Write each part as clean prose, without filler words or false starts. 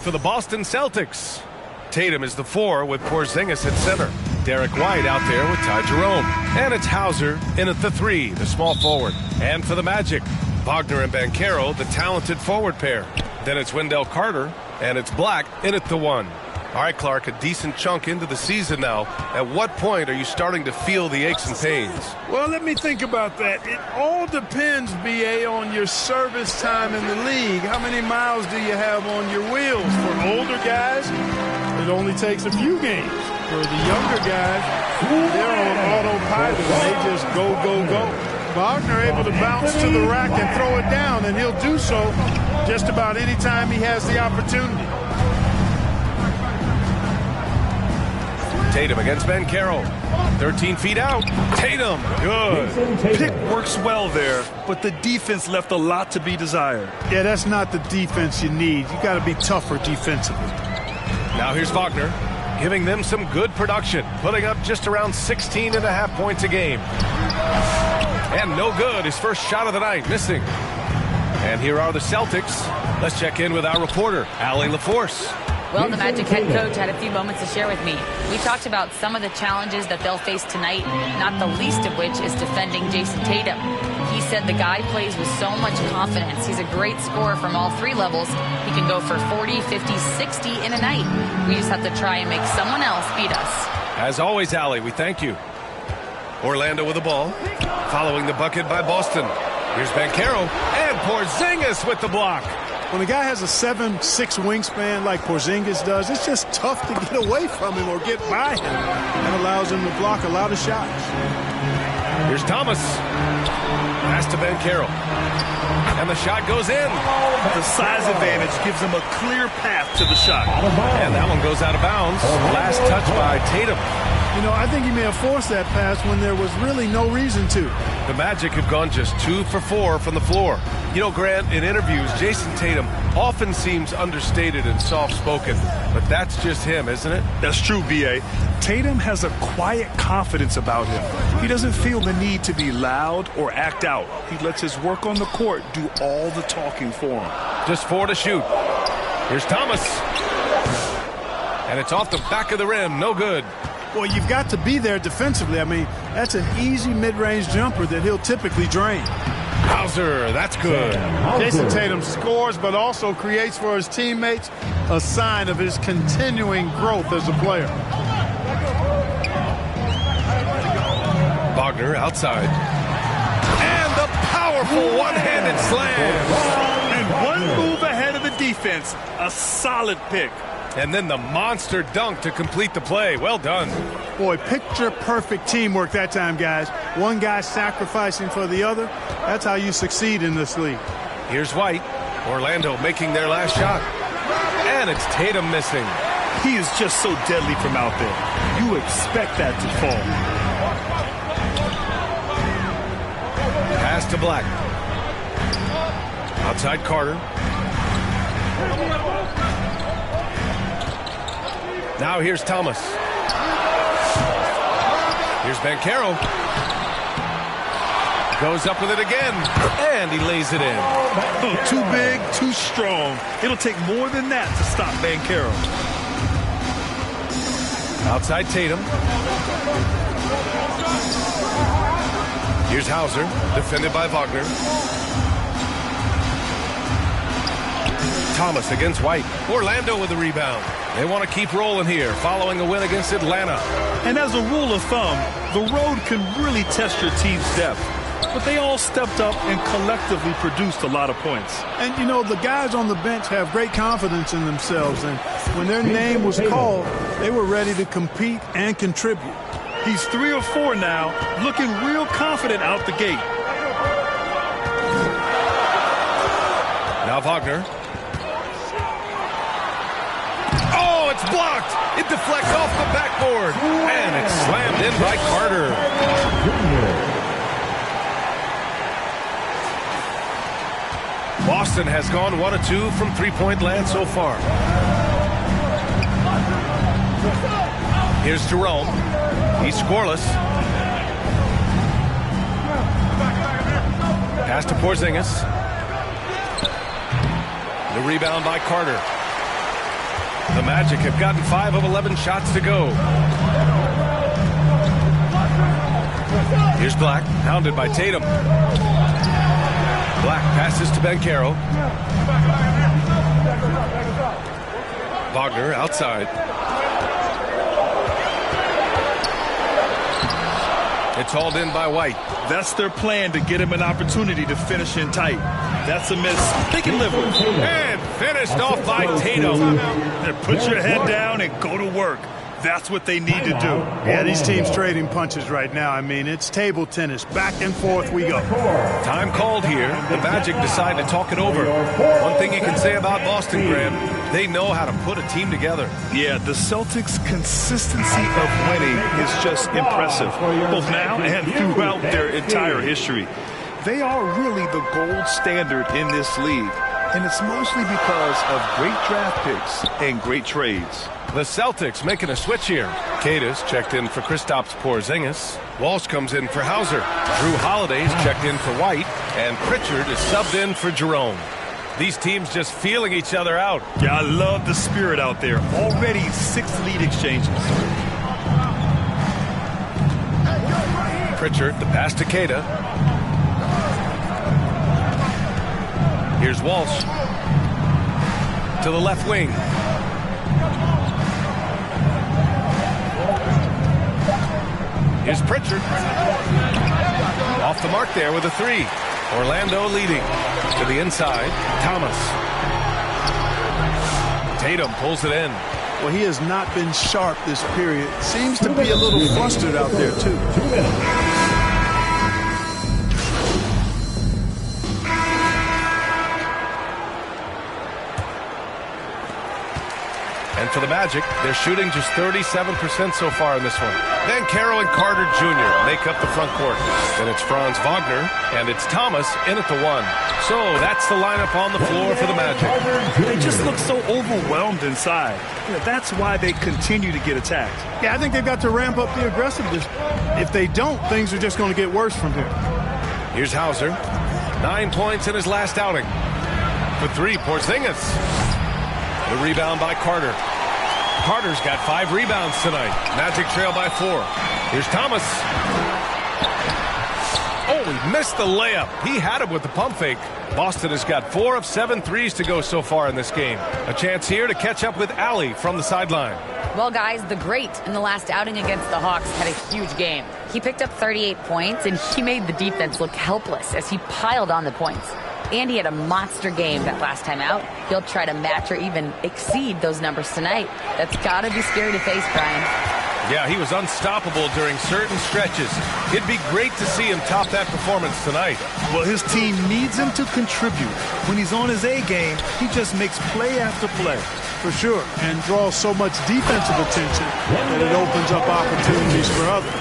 For the Boston Celtics, Tatum is the 4 with Porzingis at center. Derek White out there with Ty Jerome. And it's Hauser in at the 3, the small forward. And for the Magic, Wagner and Banchero, the talented forward pair. Then it's Wendell Carter, and it's Black in at the 1. All right, Clark, a decent chunk into the season now. At what point are you starting to feel the aches and pains? Well, let me think about that. It all depends, B.A., on your service time in the league. How many miles do you have on your wheels? For older guys, it only takes a few games. For the younger guys, they're on autopilot. They just go, go, go. Wagner able to bounce to the rack and throw it down, and he'll do so just about any time he has the opportunity. Tatum against Banchero. 13 feet out. Tatum. Good. Pick works well there, but the defense left a lot to be desired. Yeah, that's not the defense you need. You got to be tougher defensively. Now here's Wagner, giving them some good production, putting up just around 16.5 points a game. And no good. His first shot of the night, missing. And here are the Celtics. Let's check in with our reporter, Allie LaForce. Well, the Magic head coach had a few moments to share with me. We talked about some of the challenges that they'll face tonight, not the least of which is defending Jason Tatum. He said the guy plays with so much confidence. He's a great scorer from all 3 levels. He can go for 40, 50, 60 in a night. We just have to try and make someone else beat us. As always, Allie, we thank you. Orlando with the ball, following the bucket by Boston. Here's Banchero, and Porzingis with the block. When a guy has a 7'6" wingspan like Porzingis does, it's just tough to get away from him or get by him. That allows him to block a lot of shots. Here's Thomas. Pass to Banchero. And the shot goes in. The size advantage gives him a clear path to the shot. And that one goes out of bounds. Last touch by Tatum. You know, I think he may have forced that pass when there was really no reason to. The Magic have gone just 2 for 4 from the floor. You know, Grant, in interviews, Jason Tatum often seems understated and soft-spoken, but that's just him, isn't it? That's true, B.A. Tatum has a quiet confidence about him. He doesn't feel the need to be loud or act out. He lets his work on the court do all the talking for him. Just 4 to shoot. Here's Thomas. And it's off the back of the rim. No good. Well, you've got to be there defensively. I mean, that's an easy mid-range jumper that he'll typically drain. Hauser, that's good. Jason Tatum scores, but also creates for his teammates a sign of his continuing growth as a player. Wagner outside. And the powerful one-handed slam. And one move ahead of the defense. A solid pick. And then the monster dunk to complete the play. Well done. Boy, picture-perfect teamwork that time, guys. One guy sacrificing for the other. That's how you succeed in this league. Here's White. Orlando making their last shot. And it's Tatum missing. He is just so deadly from out there. You expect that to fall. Pass to Black. Outside Carter. Now here's Thomas. Here's Banchero. Goes up with it again. And he lays it in. Oh, too big, too strong. It'll take more than that to stop Banchero. Outside Tatum. Here's Hauser, defended by Wagner. Thomas against White. Orlando with the rebound. They want to keep rolling here, following a win against Atlanta. And as a rule of thumb, the road can really test your team's depth. But they all stepped up and collectively produced a lot of points. And, you know, the guys on the bench have great confidence in themselves. And when their name was called, they were ready to compete and contribute. He's 3 or 4 now, looking real confident out the gate. Now Wagner. Oh, it's blocked. It deflects off the backboard. And it's slammed in by Carter. Boston has gone 1 of 2 from three-point land so far. Here's Jerome. He's scoreless. Pass to Porzingis. The rebound by Carter. The Magic have gotten 5 of 11 shots to go. Here's Black, hounded by Tatum. Black passes to Banchero. Wagner outside. It's hauled in by White. That's their plan, to get him an opportunity to finish in tight. That's a miss they can live with. And finished off by Tatum. And put your head down and go to work. That's what they need to do. Yeah, these teams trading punches right now. I mean, it's table tennis. Back and forth we go. Time called here. The Magic decide to talk it over. One thing you can say about Boston, Graham, they know how to put a team together. Yeah, the Celtics' consistency of winning is just impressive, both now and throughout their entire history. They are really the gold standard in this league, and it's mostly because of great draft picks and great trades. The Celtics making a switch here. Cadis checked in for Kristaps Porzingis. Walsh comes in for Hauser. Drew Holiday's checked in for White. And Pritchard is subbed in for Jerome. These teams just feeling each other out. Yeah, I love the spirit out there. Already 6 lead exchanges. Pritchard, the pass to Queta. Here's Walsh. To the left wing. Here's Pritchard. Off the mark there with a 3. Orlando leading. To the inside, Thomas. Tatum pulls it in. Well, he has not been sharp this period. Seems to be a little flustered out there, too. And for the Magic, they're shooting just 37% so far in this one. Then Carroll and Carter Jr. make up the front court. Then it's Franz Wagner, and it's Thomas in at the 1. So that's the lineup on the floor for the Magic. They just look so overwhelmed inside. That's why they continue to get attacked. Yeah, I think they've got to ramp up the aggressiveness. If they don't, things are just going to get worse from here. Here's Hauser. 9 points in his last outing. For 3, Porzingis. The rebound by Carter. Carter's got 5 rebounds tonight. Magic trail by 4. Here's Thomas. Oh, he missed the layup. He had him with the pump fake. Boston has got 4 of 7 threes to go so far in this game. A chance here to catch up with Allie from the sideline. Well, guys, the great in the last outing against the Hawks had a huge game. He picked up 38 points, and he made the defense look helpless as he piled on the points. And he had a monster game that last time out. He'll try to match or even exceed those numbers tonight. That's got to be scary to face, Brian. Yeah, he was unstoppable during certain stretches. It'd be great to see him top that performance tonight. Well, his team needs him to contribute. When he's on his A game, he just makes play after play. For sure, and draws so much defensive attention that it opens up opportunities for others.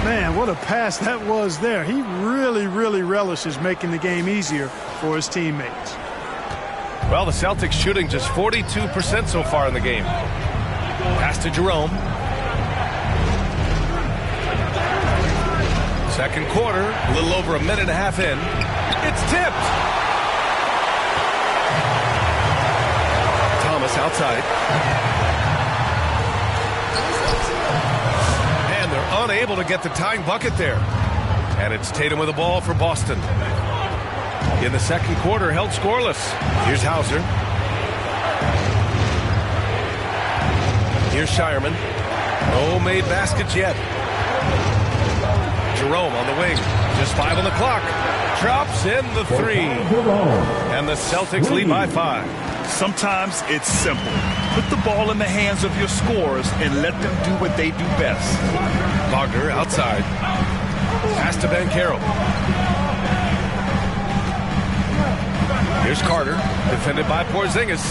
Man, what a pass that was there. He really, really relishes making the game easier for his teammates. Well, the Celtics shooting just 42% so far in the game. Pass to Jerome. Second quarter, a little over a minute and a half in. It's tipped. Thomas outside. And they're unable to get the tying bucket there. And it's Tatum with the ball for Boston. In the second quarter, held scoreless. Here's Hauser. Here's Shireman. No made baskets yet. Jerome on the wing. Just 5 on the clock. Drops in the 3. And the Celtics lead by 5. Sometimes it's simple. Put the ball in the hands of your scorers and let them do what they do best. Wagner outside. Pass to Banchero. Here's Carter, defended by Porzingis.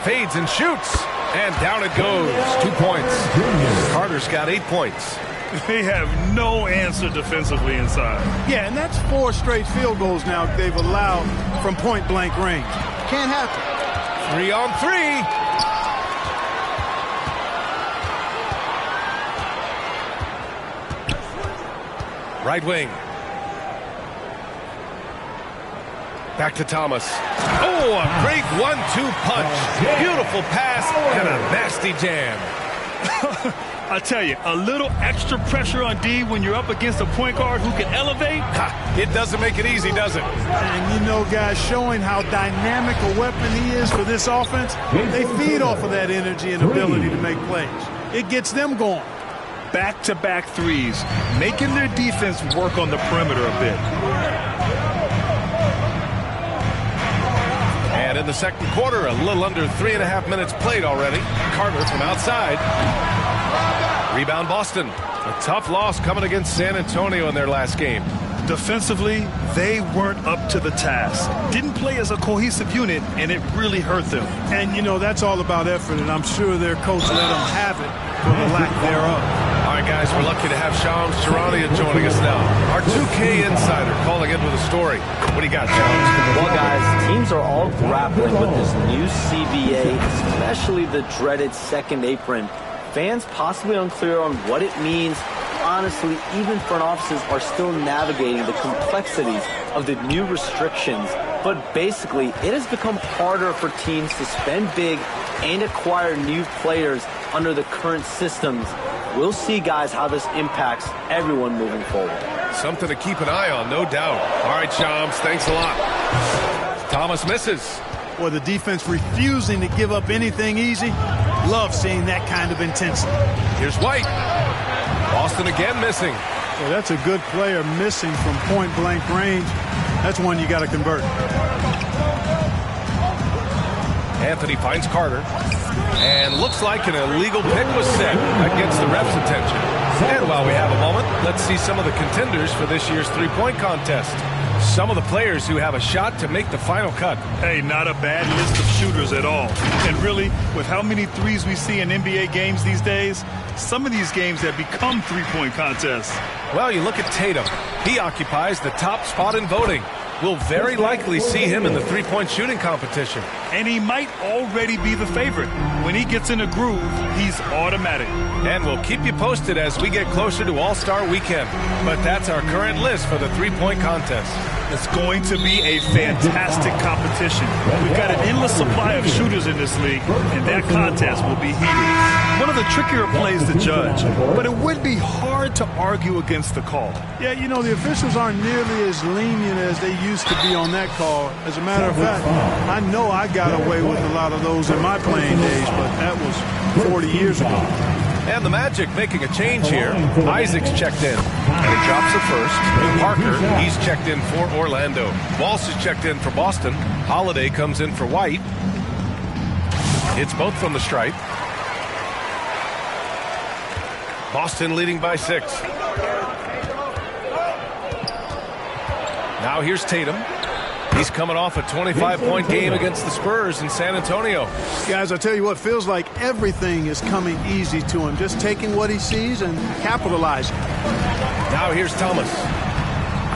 Fades and shoots. And down it goes. 2 points. Carter's got 8 points. They have no answer defensively inside. Yeah, and that's 4 straight field goals now they've allowed from point-blank range. Can't happen. 3 on 3. Right wing. Back to Thomas. Oh, a great 1-2 punch. Beautiful pass and a nasty jam. I tell you, a little extra pressure on D when you're up against a point guard who can elevate. It doesn't make it easy, does it? And you know, guys, showing how dynamic a weapon he is for this offense, they feed off of that energy and ability to make plays. It gets them going. Back-to-back threes, making their defense work on the perimeter a bit. And in the second quarter, a little under 3.5 minutes played already. Carter from outside. Rebound Boston. A tough loss coming against San Antonio in their last game. Defensively, they weren't up to the task. Didn't play as a cohesive unit, and it really hurt them. And, you know, that's all about effort, and I'm sure their coach let them have it for the lack thereof. All right, guys, we're lucky to have Shams Charania joining us now. Our 2K insider calling in with a story. What do you got, Shams? Well, guys, teams are all grappling with this new CBA, especially the dreaded second apron. Fans possibly unclear on what it means. Honestly, even front offices are still navigating the complexities of the new restrictions. But basically, it has become harder for teams to spend big and acquire new players under the current systems. We'll see, guys, how this impacts everyone moving forward. Something to keep an eye on, no doubt. All right, Shams, thanks a lot. Thomas misses. Well, the defense refusing to give up anything easy. Love seeing that kind of intensity. Here's White. Boston again missing. Well, that's a good player missing from point-blank range. That's one you got to convert. Anthony finds Carter. And looks like an illegal pick was set. That gets the ref's attention. And while we have a moment, let's see some of the contenders for this year's three-point contest. Some of the players who have a shot to make the final cut. Hey, not a bad list of shooters at all. And really, with how many threes we see in NBA games these days, some of these games have become three-point contests. Well, you look at Tatum. He occupies the top spot in voting. We'll very likely see him in the three-point shooting competition. And he might already be the favorite. When he gets in a groove, he's automatic. And we'll keep you posted as we get closer to All-Star Weekend. But that's our current list for the three-point contest. It's going to be a fantastic competition. We've got an endless supply of shooters in this league, and that contest will be heated. One of the trickier plays to judge, but it would be hard to argue against the call. Yeah, you know, the officials aren't nearly as lenient as they used to be on that call. As a matter of fact, I know I got away with a lot of those in my playing days, but that was 40 years ago. And the Magic making a change here. Isaac's checked in. And he drops the first. Parker, he's checked in for Orlando. Walsh is checked in for Boston. Holiday comes in for White. It's both from the stripe. Boston leading by 6. Now here's Tatum. He's coming off a 25-point game against the Spurs in San Antonio. Guys, I tell you what, feels like everything is coming easy to him. Just taking what he sees and capitalizing. Now here's Thomas.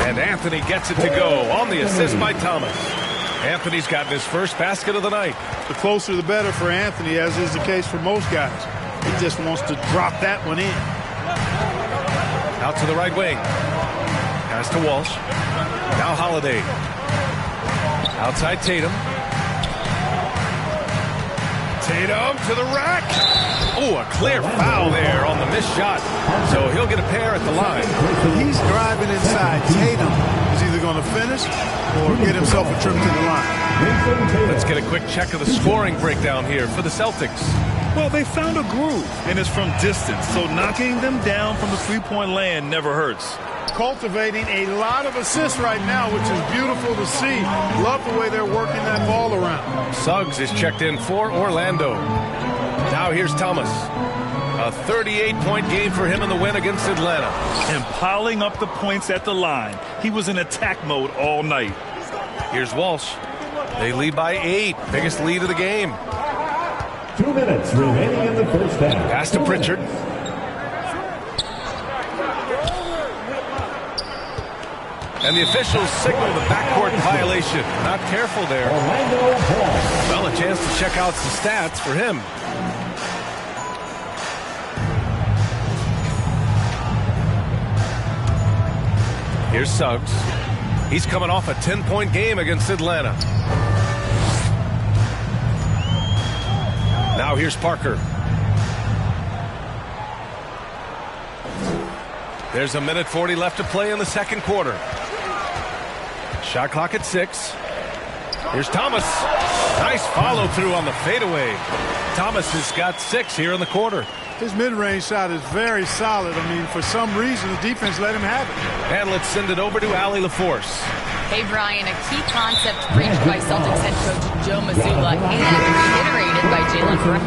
And Anthony gets it to go on the assist by Thomas. Anthony's gotten his first basket of the night. The closer the better for Anthony, as is the case for most guys. He just wants to drop that one in. Out to the right wing. Pass to Walsh. Now Holiday. Outside Tatum. Tatum to the rack. Oh, a clear foul there on the missed shot. So he'll get a pair at the line. He's driving inside. Tatum is either going to finish or get himself a trip to the line. Let's get a quick check of the scoring breakdown here for the Celtics. Well, they found a groove, and it's from distance, so knocking them down from the three-point land never hurts. Cultivating a lot of assists right now, which is beautiful to see. Love the way they're working that ball around. Suggs is checked in for Orlando. Now here's Thomas. A 38-point game for him in the win against Atlanta. And piling up the points at the line. He was in attack mode all night. Here's Walsh. They lead by 8. Biggest lead of the game. 2 minutes remaining in the first half. Pass to Pritchard. And the officials signal the backcourt violation. Not careful there. Well, a chance to check out some stats for him. Here's Suggs. He's coming off a 10-point game against Atlanta. Now here's Parker. There's 1:40 left to play in the second quarter. Shot clock at 6. Here's Thomas. Nice follow through on the fadeaway. Thomas has got 6 here in the quarter. His mid-range shot is very solid. I mean, for some reason, the defense let him have it. And let's send it over to Allie LaForce. Hey, Brian, a key concept preached by Celtics head coach Joe Mazzulla and reiterated by Jalen Brown.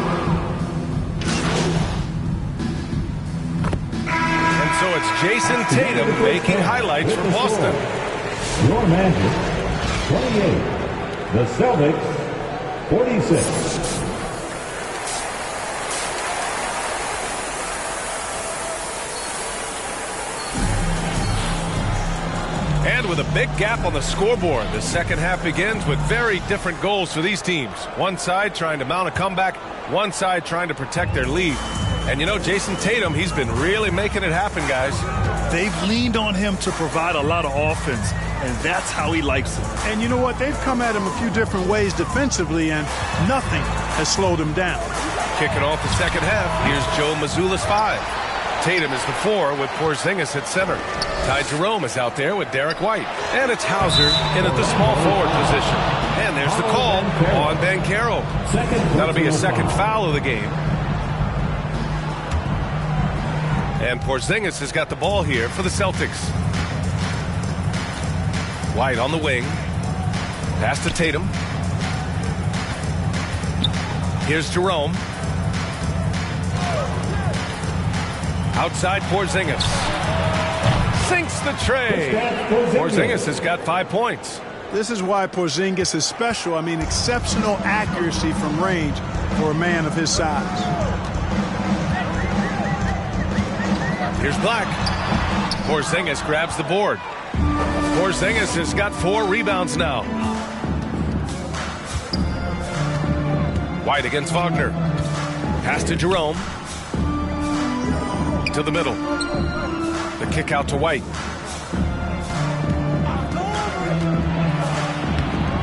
And so it's Jason Tatum making highlights for Boston. Your Magic, 28. The Celtics, 46. And with a big gap on the scoreboard, the second half begins with very different goals for these teams. One side trying to mount a comeback, one side trying to protect their lead. And you know, Jason Tatum, he's been really making it happen, guys. They've leaned on him to provide a lot of offense, and that's how he likes it. And you know what? They've come at him a few different ways defensively, and nothing has slowed him down. Kicking off the second half, here's Joe Mazzulla's 5. Tatum is the 4 with Porzingis at center. Ty Jerome is out there with Derek White. And it's Hauser in at the small forward position. And there's the call on Banchero. That'll be a second foul of the game. And Porzingis has got the ball here for the Celtics. White on the wing. Pass to Tatum. Here's Jerome. Outside Porzingis. Sinks the tray. Porzingis has got 5 points. This is why Porzingis is special. I mean, exceptional accuracy from range for a man of his size. Here's Black. Porzingis grabs the board. Porzingis has got 4 rebounds now. White against Wagner. Pass to Jerome. To the middle. The kick out to White.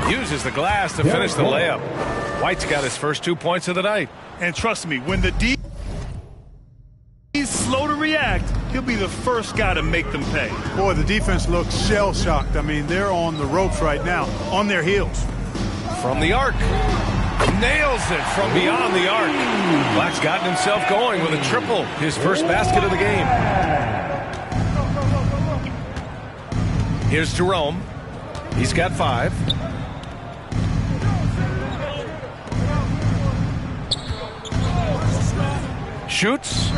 Uses the glass to finish the layup. White's got his first 2 points of the night. And trust me, when the D is slow to react, he'll be the first guy to make them pay. Boy, the defense looks shell-shocked. I mean, they're on the ropes right now, on their heels. From the arc. Nails it from beyond the arc. Black's gotten himself going with a triple, his first basket of the game. Here's Jerome. He's got 5. Shoots.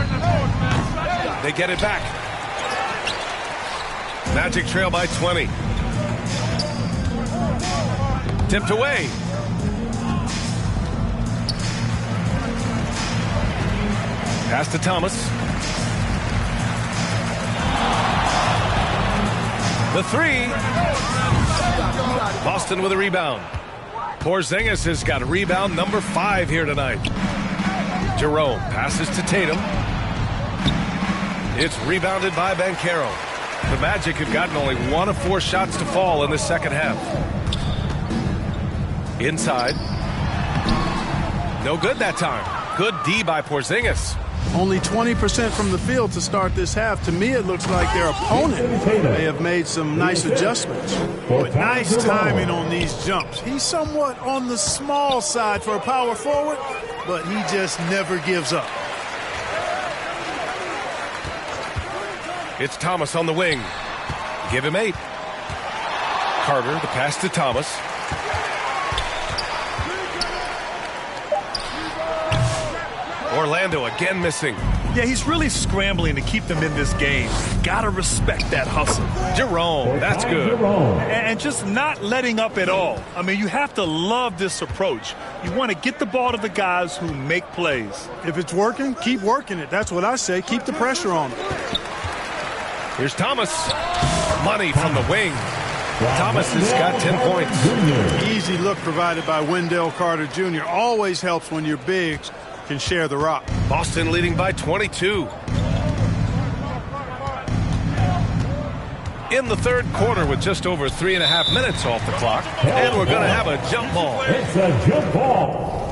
They get it back. Magic trail by 20. Tipped away. Pass to Thomas. The 3. Boston with a rebound. Porzingis has got a rebound number 5 here tonight. Jerome passes to Tatum. It's rebounded by Banchero. The Magic have gotten only 1 of 4 shots to fall in the second half. Inside. No good that time. Good D by Porzingis. Only 20% from the field to start this half. To me, it looks like their opponent may have made some nice adjustments. But nice timing on these jumps. He's somewhat on the small side for a power forward, but he just never gives up. It's Thomas on the wing. Give him 8. Carter, the pass to Thomas. Orlando again missing. Yeah, he's really scrambling to keep them in this game. Gotta respect that hustle. Jerome, that's good. And just not letting up at all. I mean, you have to love this approach. You want to get the ball to the guys who make plays. If it's working, keep working it. That's what I say. Keep the pressure on him. Here's Thomas. Money from the wing. Thomas has got 10 points. Easy look provided by Wendell Carter Jr. Always helps when your bigs can share the rock. Boston leading by 22. in the third quarter with just over 3.5 minutes off the clock. And we're going to have a jump ball. It's a jump ball.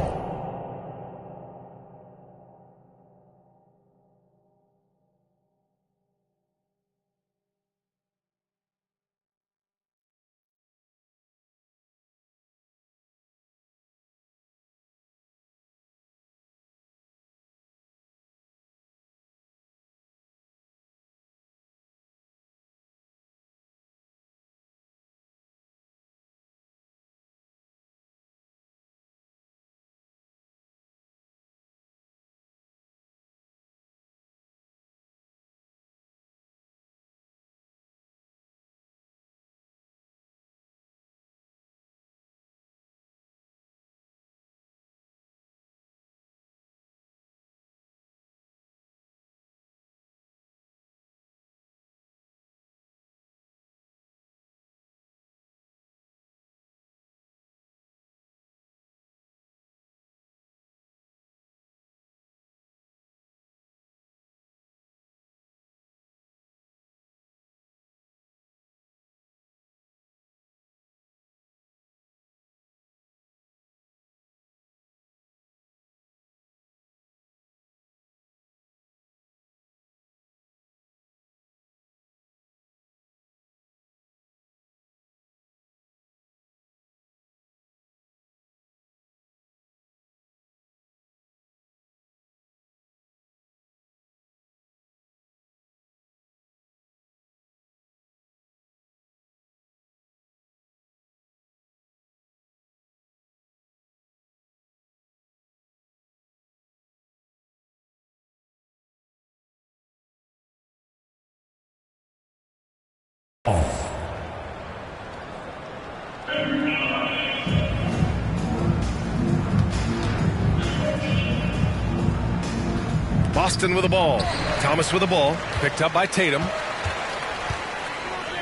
Boston with the ball. Thomas with the ball. Picked up by Tatum.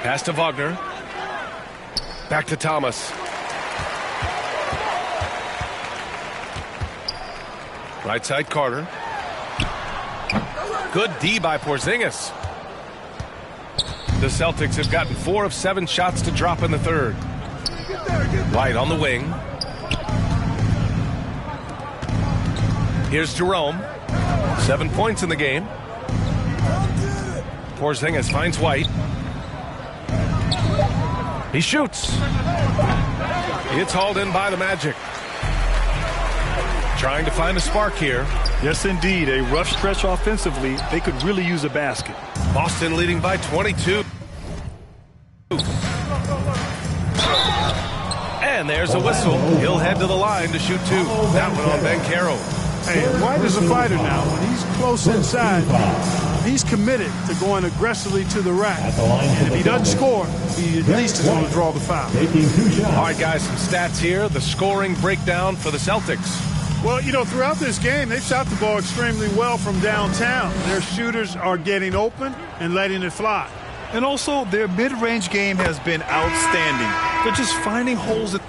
Pass to Wagner. Back to Thomas. Right side Carter. Good D by Porzingis. The Celtics have gotten 4 of 7 shots to drop in the third. White on the wing. Here's Jerome. 7 points in the game. Porzingis finds White. He shoots. It's hauled in by the Magic. Trying to find a spark here. Yes, indeed. A rough stretch offensively. They could really use a basket. Boston leading by 22. And there's a whistle. He'll head to the line to shoot 2. That one on Bankero. Hey, White is a fighter now. When he's close inside, he's committed to going aggressively to the rack. And if he doesn't score, he at least is going to draw the foul. All right, guys, some stats here. The scoring breakdown for the Celtics. Well, you know, throughout this game, they've shot the ball extremely well from downtown. Their shooters are getting open and letting it fly. And also, their mid-range game has been outstanding. They're just finding holes in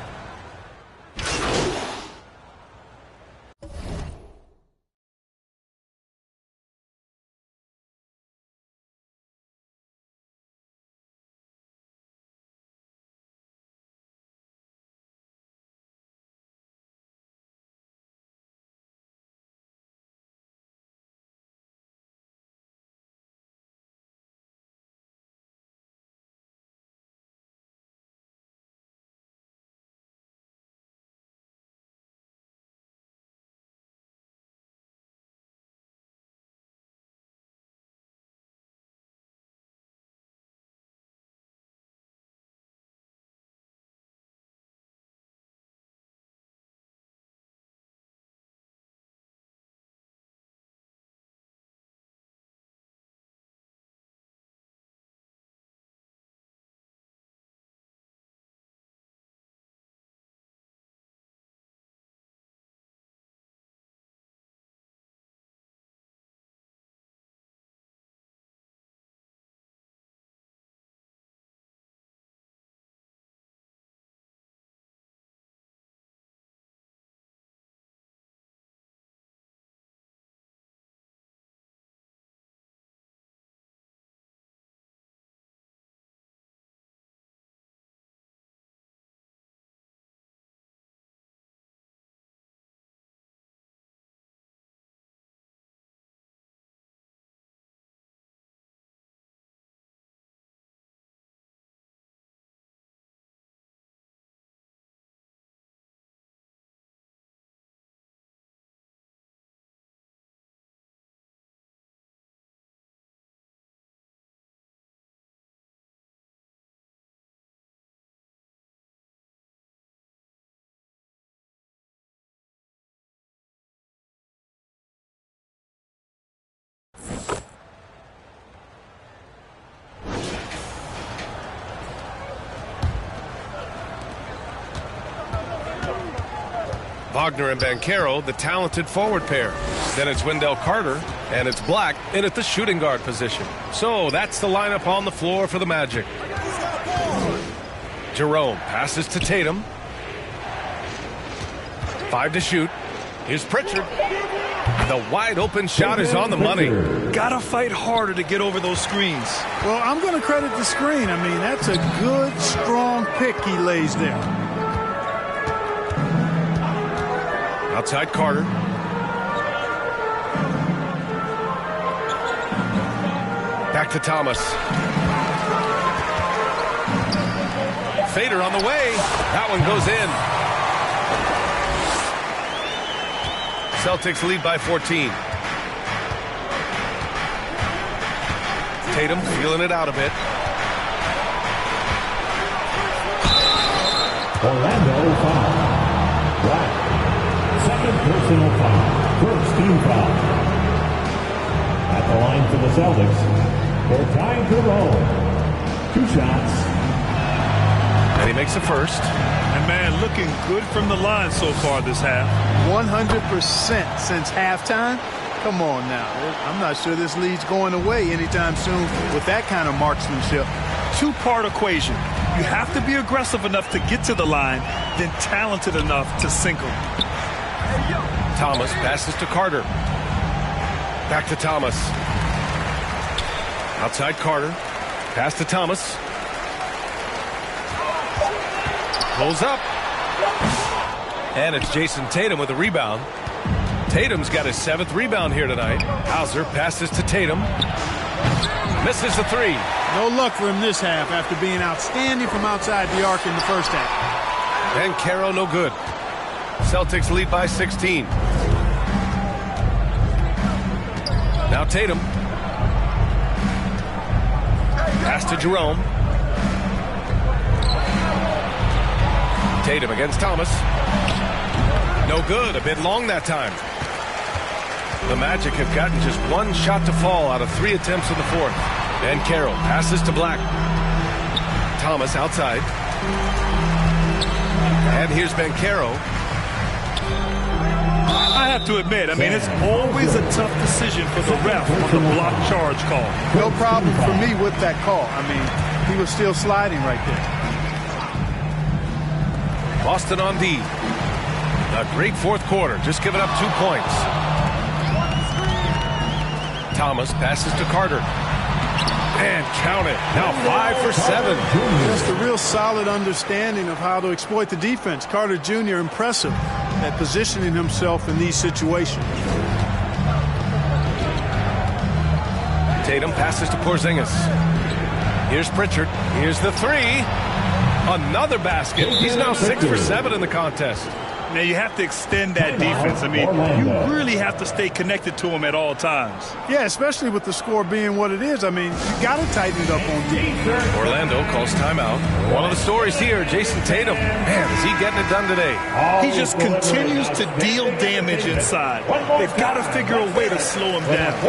Wagner and Banchero, the talented forward pair. Then it's Wendell Carter, and it's Black in at the shooting guard position. So that's the lineup on the floor for the Magic. Jerome passes to Tatum. 5 to shoot. Here's Pritchard. The wide open shot is on the money. Gotta fight harder to get over those screens. Well, I'm going to credit the screen. I mean, that's a good, strong pick he lays there. Outside Carter. Back to Thomas. Fader on the way. That one goes in. Celtics lead by 14. Tatum feeling it out a bit. Orlando foul. Black. Second personal foul. First team foul. At the line for the Celtics. For Ty Jerome. 2 shots. And he makes the first. And man, looking good from the line so far this half. 100% since halftime. Come on now. I'm not sure this lead's going away anytime soon with that kind of marksmanship. 2-part equation. You have to be aggressive enough to get to the line, then talented enough to sink them. Thomas passes to Carter. Back to Thomas. Outside Carter. Pass to Thomas. Pulls up. And it's Jason Tatum with a rebound. Tatum's got his 7th rebound here tonight. Hauser passes to Tatum. Misses the 3. No luck for him this half after being outstanding from outside the arc in the first half. And Caro no good. Celtics lead by 16. Now Tatum. Pass to Jerome. Tatum against Thomas. No good. A bit long that time. The Magic have gotten just 1 shot to fall out of 3 attempts in the 4th. And Carroll passes to Black. Thomas outside. And here's Banchero. I have to admit, I mean, it's always a tough decision for the ref on the block charge call. No problem for me with that call. I mean, he was still sliding right there. Boston on D. A great 4th quarter, just giving up 2 points. Thomas passes to Carter. And count it. Now 5 for 7. Just a real solid understanding of how to exploit the defense. Carter Jr. impressive at positioning himself in these situations. Tatum passes to Porzingis. Here's Pritchard. Here's the 3. Another basket. He's now 6 for 7 in the contest. Now you have to extend that defense. I mean, you really have to stay connected to him at all times. Yeah, especially with the score being what it is. I mean, you got to tighten it up on defense. Orlando calls timeout. One of the stories here, Jason Tatum. Man, is he getting it done today? He just continues to deal damage inside. They've got to figure a way to slow him down.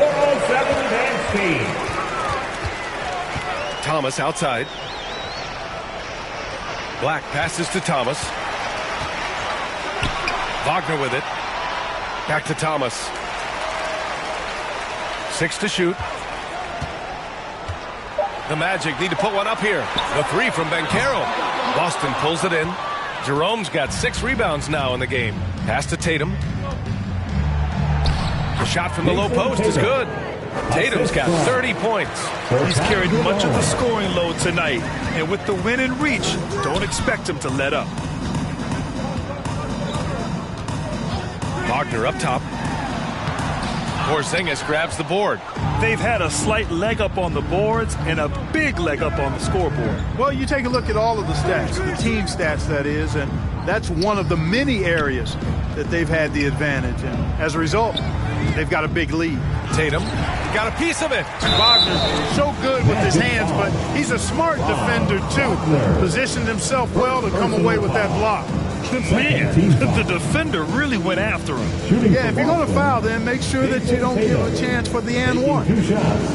Thomas outside. Black passes to Thomas. Wagner with it. Back to Thomas. 6 to shoot. The Magic need to put one up here. The 3 from Banchero. Boston pulls it in. Jerome's got 6 rebounds now in the game. Pass to Tatum. The shot from the low post is good. Tatum's got 30 points. He's carried much of the scoring load tonight. And with the win in reach, don't expect him to let up. Wagner up top. Porzingis grabs the board. They've had a slight leg up on the boards and a big leg up on the scoreboard. Well, you take a look at all of the stats, the team stats that is, and that's one of the many areas that they've had the advantage. And as a result, they've got a big lead. Tatum got a piece of it. Wagner so good with his hands, but he's a smart defender too. Positioned himself well to come away with that block. Man, the defender really went after him. Yeah, if you're going to foul, then make sure that you don't give a chance for the and one. 2 shots.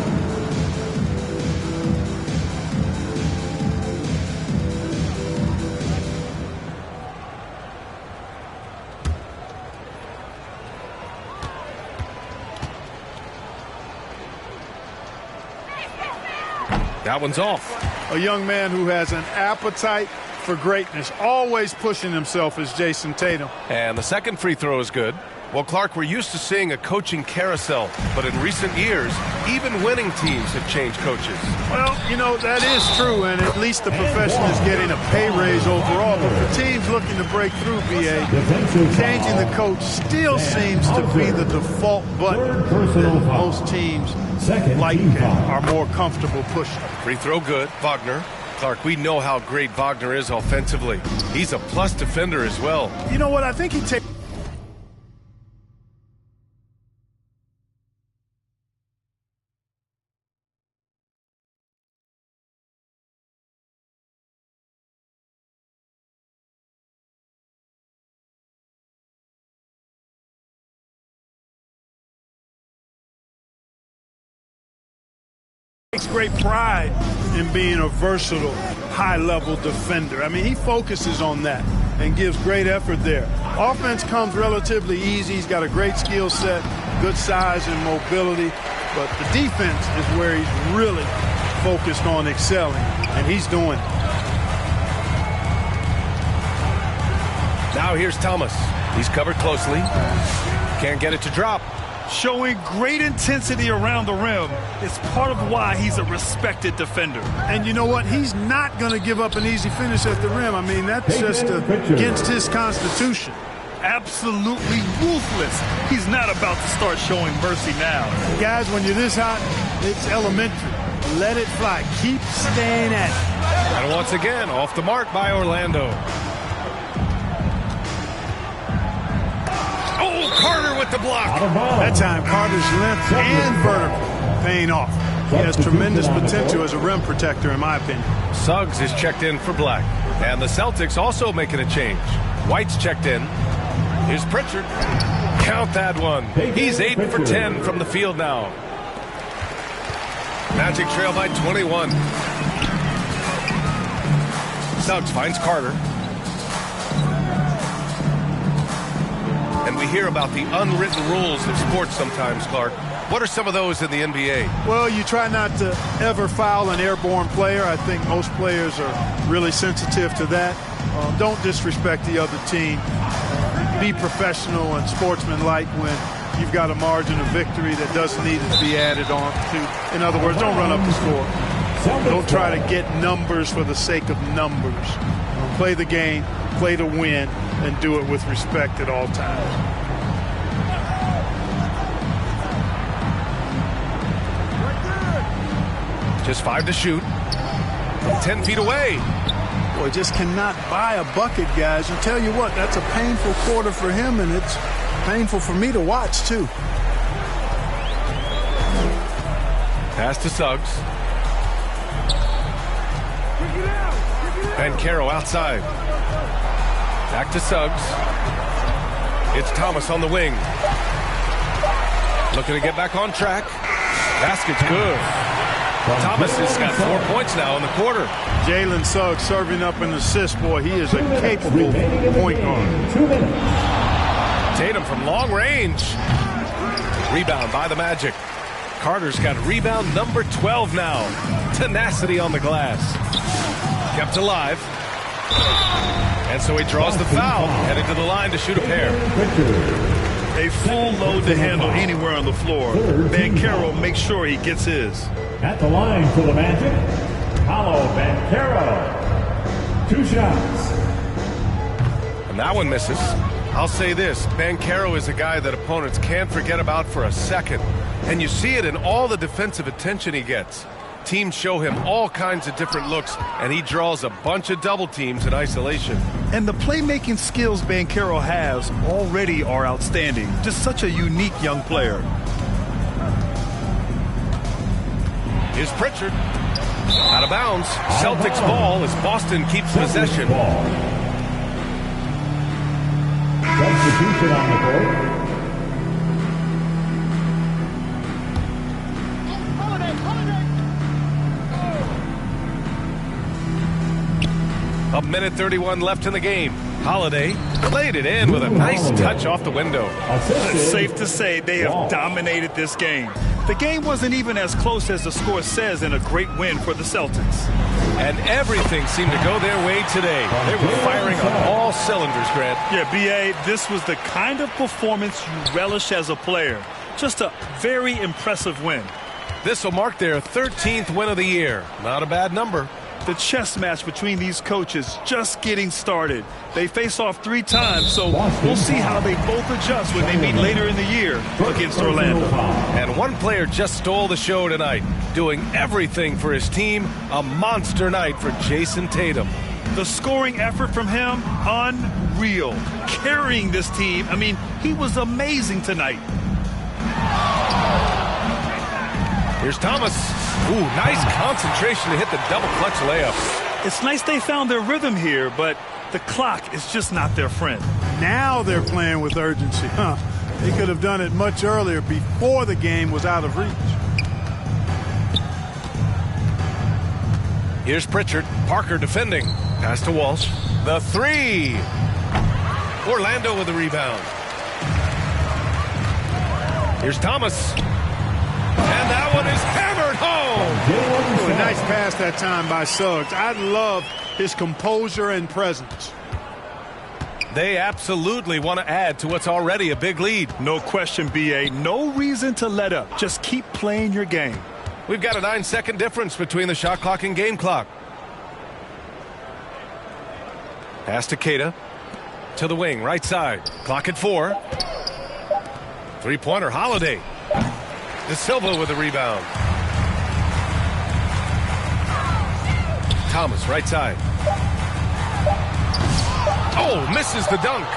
That one's off. A young man who has an appetite for greatness, always pushing himself, is Jason Tatum. And the second free throw is good. Well, Clark, we're used to seeing a coaching carousel, but in recent years, even winning teams have changed coaches. Well, you know, that is true, and at least the profession is getting a pay raise overall. But for teams looking to break through, BA, changing the coach still seems to be the default button that most teams like and are more comfortable pushing. Free throw good. Wagner. Clark, we know how great Wagner is offensively. He's a plus defender as well. You know what? I think he takes... takes great pride in being a versatile, high-level defender. I mean, he focuses on that and gives great effort there. Offense comes relatively easy. He's got a great skill set, good size and mobility, but the defense is where he's really focused on excelling, and he's doing it. Now here's Thomas. He's covered closely. Can't get it to drop. Showing great intensity around the rim is part of why he's a respected defender. And you know what? He's not going to give up an easy finish at the rim. I mean, that's just against his constitution. Absolutely ruthless. He's not about to start showing mercy now. Guys, when you're this hot, it's elementary. Let it fly. Keep staying at it. And once again, off the mark by Orlando. Oh, Carter with the block. That time, Carter's length and vertical paying off. He has tremendous potential as a rim protector, in my opinion. Suggs is checked in for Black. And the Celtics also making a change. White's checked in. Here's Pritchard. Count that one. He's 8 for 10 from the field now. Magic trail by 21. Suggs finds Carter. And we hear about the unwritten rules of sports sometimes, Clark. What are some of those in the NBA? Well, you try not to ever foul an airborne player. I think most players are really sensitive to that. Don't disrespect the other team. Be professional and sportsmanlike when you've got a margin of victory that doesn't need to be added on to. In other words, don't run up the score. Don't try to get numbers for the sake of numbers. Play the game, play to win, and do it with respect at all times. Just 5 to shoot. 10 feet away. Boy, just cannot buy a bucket, guys. And tell you what, that's a painful quarter for him, and it's painful for me to watch, too. Pass to Suggs. Banchero outside. Back to Suggs. It's Thomas on the wing. Looking to get back on track. Basket's good. Thomas has got 4 points now in the quarter. Jalen Suggs serving up an assist. Boy, he is a capable point guard. Tatum from long range. Rebound by the Magic. Carter's got rebound number 12 now. Tenacity on the glass. Kept alive. And so he draws the foul, headed to the line to shoot a pair. A full load to handle anywhere on the floor. Banchero makes sure he gets his. At the line for the Magic, Paolo Banchero. 2 shots. And that one misses. I'll say this, Banchero is a guy that opponents can't forget about for a second. And you see it in all the defensive attention he gets. Teams show him all kinds of different looks, and he draws a bunch of double teams in isolation. And the playmaking skills Banchero has already are outstanding. Just such a unique young player. Here's Pritchard. Out of bounds. Celtics ball as Boston keeps possession. Substitution on the court. A minute 31 left in the game. Holiday laid it in with a nice touch off the window. It's safe to say they have dominated this game. The game wasn't even as close as the score says in a great win for the Celtics. And everything seemed to go their way today. They were firing on all cylinders, Grant. Yeah, B.A., this was the kind of performance you relish as a player. Just a very impressive win. This will mark their 13th win of the year. Not a bad number. The chess match between these coaches just getting started. They face off 3 times, so we'll see how they both adjust when they meet later in the year against Orlando. And one player just stole the show tonight, doing everything for his team. A monster night for Jason Tatum. The scoring effort from him, unreal. Carrying this team, I mean, he was amazing tonight. Here's Thomas. Ooh, nice concentration to hit the double clutch layup. It's nice they found their rhythm here, but the clock is just not their friend. Now they're playing with urgency. They could have done it much earlier, before the game was out of reach. Here's Pritchard. Parker defending. Pass to Walsh. The 3. Orlando with the rebound. Here's Thomas. And that one is hammered home. Ooh, a nice pass that time by Suggs. I love his composure and presence. They absolutely want to add to what's already a big lead. No question, B.A. No reason to let up. Just keep playing your game. We've got a 9-second difference between the shot clock and game clock. Pass to Keita. To the wing, right side. Clock at 4. Three-pointer, Holiday. De Silva with the rebound. Thomas, right side. Oh, misses the dunk.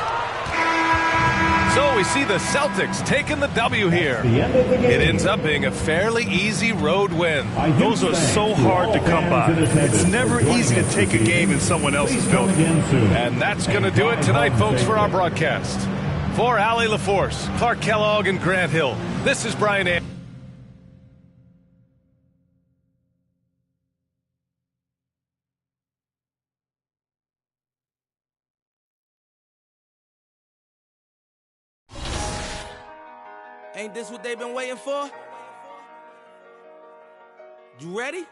So we see the Celtics taking the W here. It ends up being a fairly easy road win. Those are so hard to come by. It's never easy to take a game in someone else's building. And that's going to do it tonight, folks, for our broadcast. For Allie LaForce, Clark Kellogg, and Grant Hill, this is Brian Anderson. Ain't this what they've been waiting for? You ready?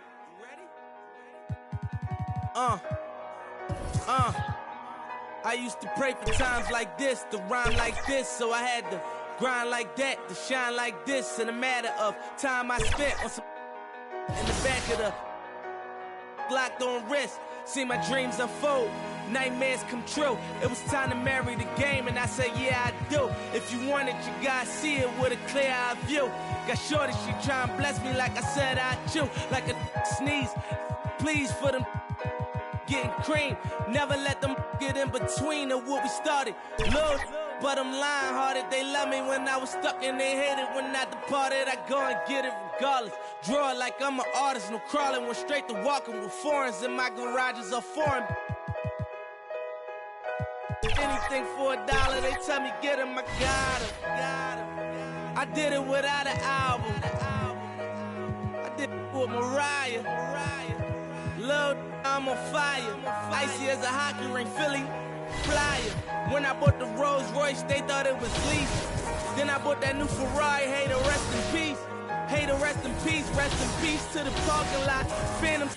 I used to pray for times like this, to rhyme like this, so I had to grind like that, to shine like this. In a matter of time I spent on some in the back of the locked on wrist, see my dreams unfold. Nightmares come true. It was time to marry the game, and I said, yeah, I do. If you want it, you gotta see it with a clear eye view. Got shorty, she try and bless me like I said I chew. Like a sneeze, please for them getting cream. Never let them get in between of what we started. Lord, but I'm lying hearted. They love me when I was stuck and they hated when I departed. I go and get it regardless. Draw it like I'm an artist, no crawling. Went straight to walking with foreigns in my garages are foreign. Anything for $1, they tell me get him, I got him. I did it without an album. I did it with Mariah. Lil', I'm on fire. Icy as a hockey ring, Philly flyer. When I bought the Rolls Royce, they thought it was lease. Then I bought that new Ferrari, hey, to rest in peace. Hey, to rest in peace to the parking lot. Phantoms.